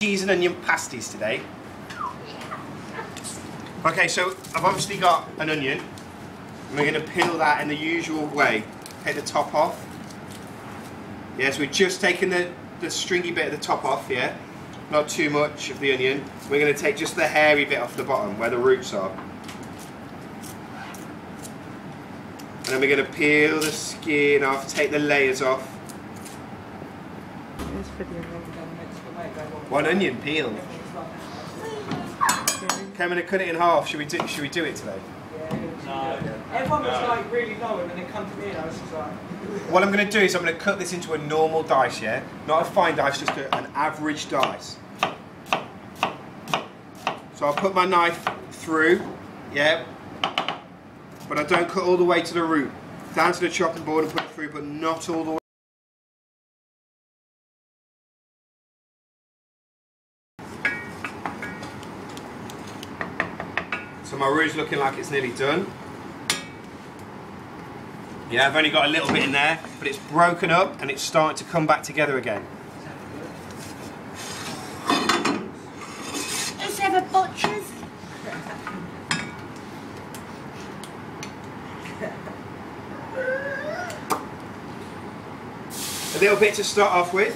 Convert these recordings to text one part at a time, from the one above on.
Cheese and onion pasties today. Okay, so I've obviously got an onion, and we're going to peel that in the usual way. Take the top off. Yes, we're just taking the stringy bit of the top off, yeah? Not too much of the onion. We're going to take just the hairy bit off the bottom, where the roots are. And then we're going to peel the skin off, take the layers off. One onion peeled. Okay, I'm going to cut it in half. Should we do it today? No. Everyone was like really low, and then they come to me and I was just like... What I'm going to do is I'm going to cut this into a normal dice, yeah? Not a fine dice, just an average dice. So I'll put my knife through, yeah? But I don't cut all the way to the root. Down to the chopping board and put it through, but not all the way. So my root's looking like it's nearly done. Yeah, I've only got a little bit in there, but it's broken up and it's starting to come back together again. Let's have a butcher's. A little bit to start off with.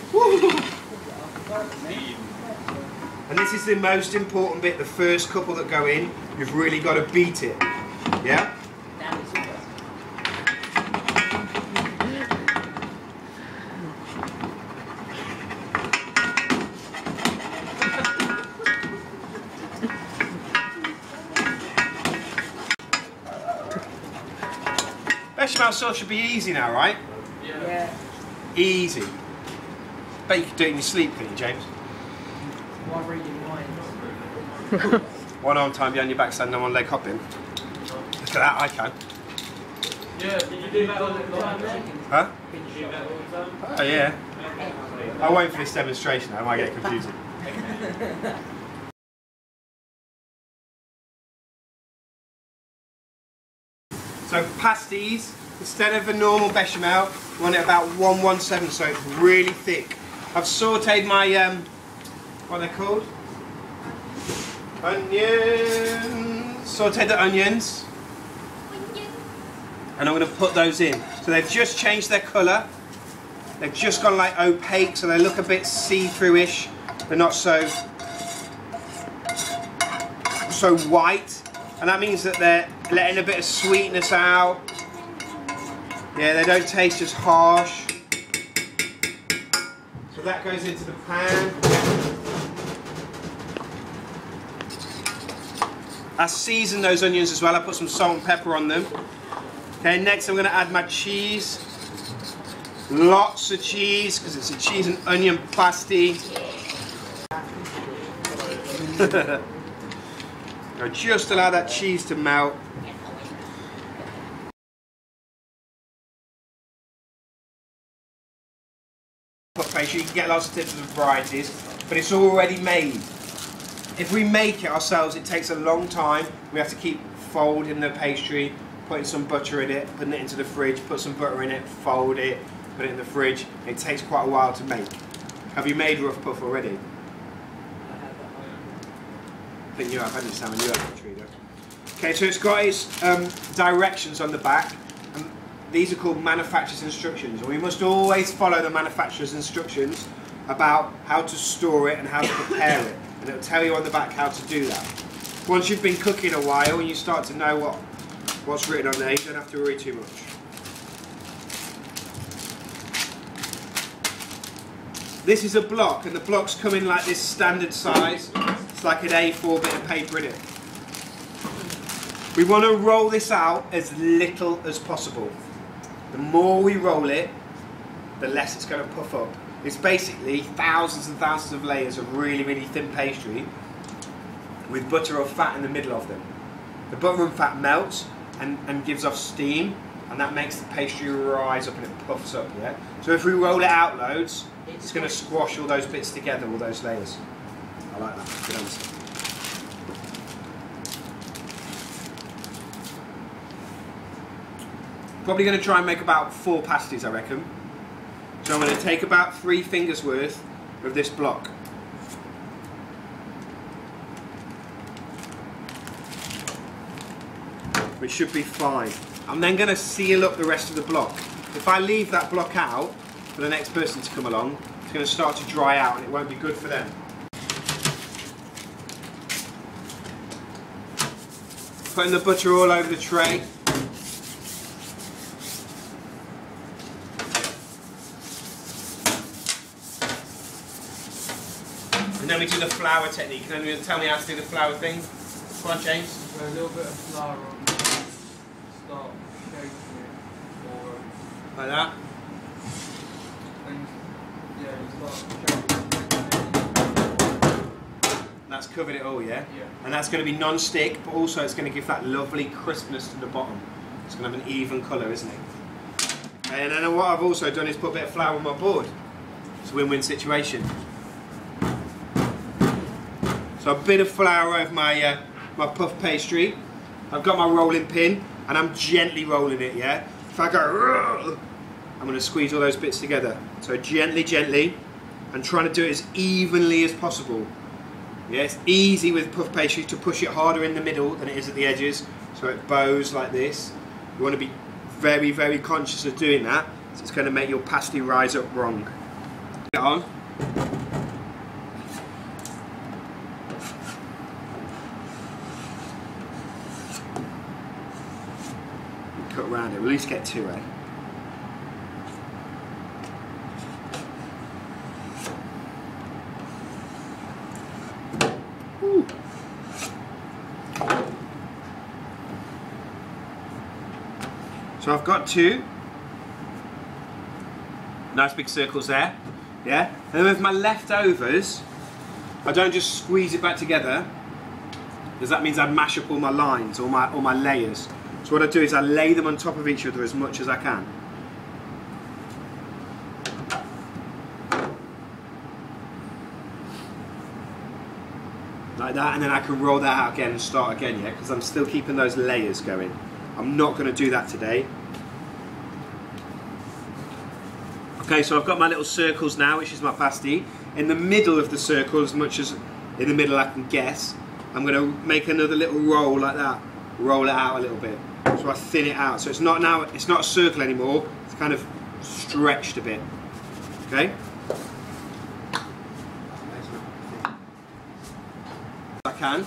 And this is the most important bit, the first couple that go in, you've really got to beat it. Yeah? Bechamel sauce should be easy now, right? Yeah. Easy. Bet you could do it in your sleep, couldn't you, James? Why reading mine? One arm time behind your back, standing on one leg hopping. Look at that, I can. Yeah, did you do that all the time then? Huh? Did you do that all the time? Oh yeah. I won't for this demonstration, I might get confusing. So pasties, instead of a normal bechamel, we want it about 117, so it's really thick. I've sautéed my, what are they called? Onions. Sautéed the onions. And I'm going to put those in. So they've just changed their colour. They've just gone like opaque, so they look a bit see-through-ish. They're not so white. And that means that they're letting a bit of sweetness out. Yeah, they don't taste as harsh. So that goes into the pan. I season those onions as well. I put some salt and pepper on them. Okay, next I'm going to add my cheese. Lots of cheese, because it's a cheese and onion pasty. Now just allow that cheese to melt. Pastry, you can get lots of different varieties, but it's already made. If we make it ourselves, it takes a long time. We have to keep folding the pastry, putting some butter in it, putting it into the fridge, put some butter in it, fold it, put it in the fridge. It takes quite a while to make. Have you made rough puff already? I think you have, haven't you, Sam? And you have, Trina. Okay, so it's got its directions on the back. And these are called manufacturer's instructions. And we must always follow the manufacturer's instructions about how to store it and how to prepare it. And it'll tell you on the back how to do that. Once you've been cooking a while and you start to know what's written on there, you don't have to worry too much. This is a block, and the blocks come in like this standard size. It's like an A4 bit of paper in it. We want to roll this out as little as possible. The more we roll it, the less it's going to puff up. It's basically thousands and thousands of layers of really, really thin pastry with butter or fat in the middle of them. The butter and fat melts and gives off steam, and that makes the pastry rise up and it puffs up, yeah? So if we roll it out loads, it's going to squash all those bits together, all those layers. I like that. Good answer. Probably going to try and make about 4 pasties, I reckon. So I'm going to take about 3 fingers worth of this block. which should be fine. I'm then going to seal up the rest of the block. If I leave that block out for the next person to come along, it's going to start to dry out and it won't be good for them. Putting the butter all over the tray. And then we do the flour technique. And then you're going to tell me how to do the flour thing. Come on, James. Put a little bit of flour on. Start shaking it. Or, Like that. and, yeah, you start shaking it. That's covered it all, yeah? Yeah. And that's going to be non-stick, but also it's going to give that lovely crispness to the bottom. It's going to have an even colour, isn't it? And then what I've also done is put a bit of flour on my board. It's a win-win situation. So a bit of flour over my my puff pastry. I've got my rolling pin and I'm gently rolling it, yeah? If I go, I'm going to squeeze all those bits together. So gently, gently, and trying to do it as evenly as possible. Yeah, it's easy with puff pastry to push it harder in the middle than it is at the edges, so it bows like this. You want to be very, very conscious of doing that, so it's going to make your pasty rise up wrong. Get on. Cut around it, we'll at least get two, eh? Ooh. So I've got two nice big circles there, yeah? And then with my leftovers, I don't just squeeze it back together, because that means I mash up all my lines, all my layers. So what I do is I lay them on top of each other as much as I can. Like that, and then I can roll that out again and start again, yeah? Because I'm still keeping those layers going. I'm not going to do that today. Okay, so I've got my little circles now, which is my pasty. In the middle of the circle, as much as in the middle I can guess, I'm going to make another little roll like that. Roll it out a little bit. So I thin it out. So it's not a circle anymore. It's kind of stretched a bit. Okay? I can.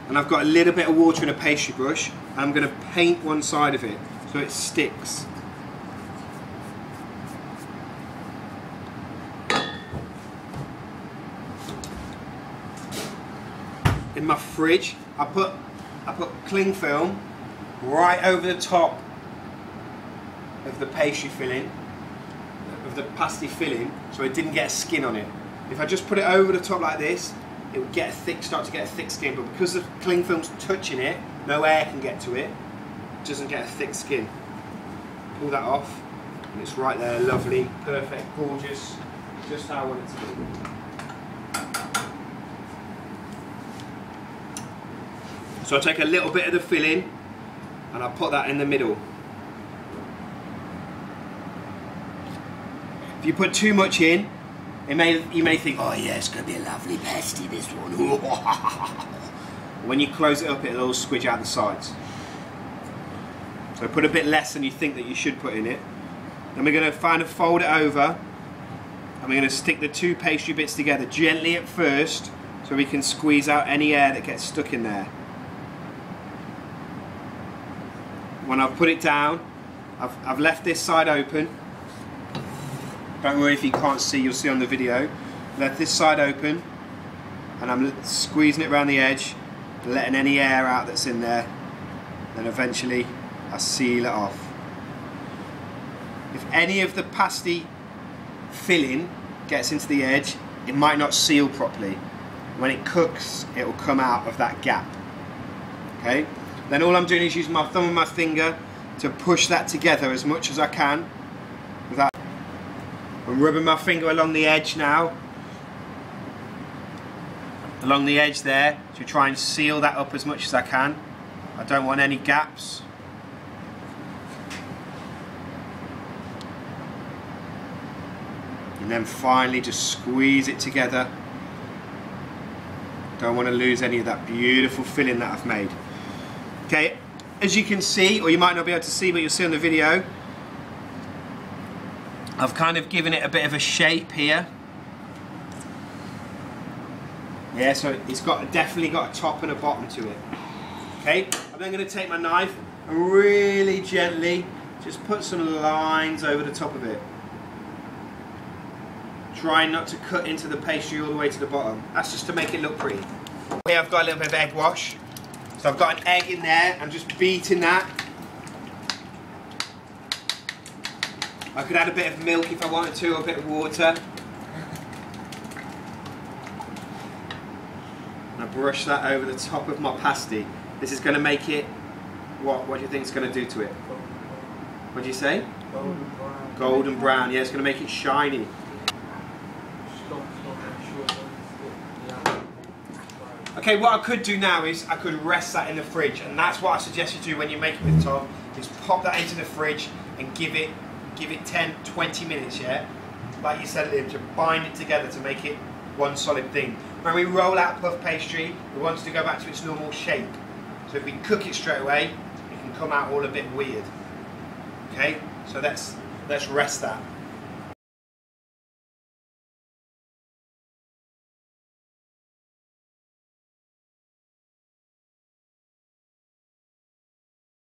And I've got a little bit of water in a pastry brush. And I'm going to paint one side of it so it sticks. In my fridge, I put cling film right over the top of the pastry filling, of the pasty filling, so it didn't get a skin on it. If I just put it over the top like this, it would start to get a thick skin, but because the cling film's touching it, no air can get to it, it doesn't get a thick skin. Pull that off, and it's right there, lovely, perfect, gorgeous, just how I want it to be. So I take a little bit of the filling and I put that in the middle. If you put too much in, you may think, oh yeah, it's going to be a lovely pasty, this one. When you close it up, it'll all squidge out the sides. So put a bit less than you think that you should put in it. Then we're going to fold it over and we're going to stick the two pastry bits together gently at first so we can squeeze out any air that gets stuck in there. When I've put it down, I've left this side open. Don't worry if you can't see, you'll see on the video. Left this side open and I'm squeezing it around the edge, letting any air out that's in there. Then eventually I seal it off. If any of the pasty filling gets into the edge, it might not seal properly. When it cooks, it will come out of that gap. Okay? Then all I'm doing is using my thumb and my finger to push that together as much as I can. I'm rubbing my finger along the edge now. Along the edge there, to try and seal that up as much as I can. I don't want any gaps. And then finally just squeeze it together. Don't want to lose any of that beautiful filling that I've made. Okay, as you can see, or you might not be able to see, but you'll see on the video, I've kind of given it a bit of a shape here. Yeah, so it's definitely got a top and a bottom to it. Okay, I'm then going to take my knife and really gently just put some lines over the top of it. Try not to cut into the pastry all the way to the bottom. That's just to make it look pretty. Here I've got a little bit of egg wash. So I've got an egg in there, I'm just beating that. I could add a bit of milk if I wanted to, or a bit of water. And I brush that over the top of my pasty. This is going to make it, what do you think it's going to do to it? What do you say? Golden brown. Golden brown, yeah, it's going to make it shiny. Okay, what I could do now is I could rest that in the fridge, and that's what I suggest you do when you make it with Tom, is pop that into the fridge and give it 10-20 minutes, yeah? Like you said, Liam, to bind it together to make it one solid thing. When we roll out puff pastry, we want it to go back to its normal shape. So if we cook it straight away, it can come out all a bit weird. Okay, so let's rest that.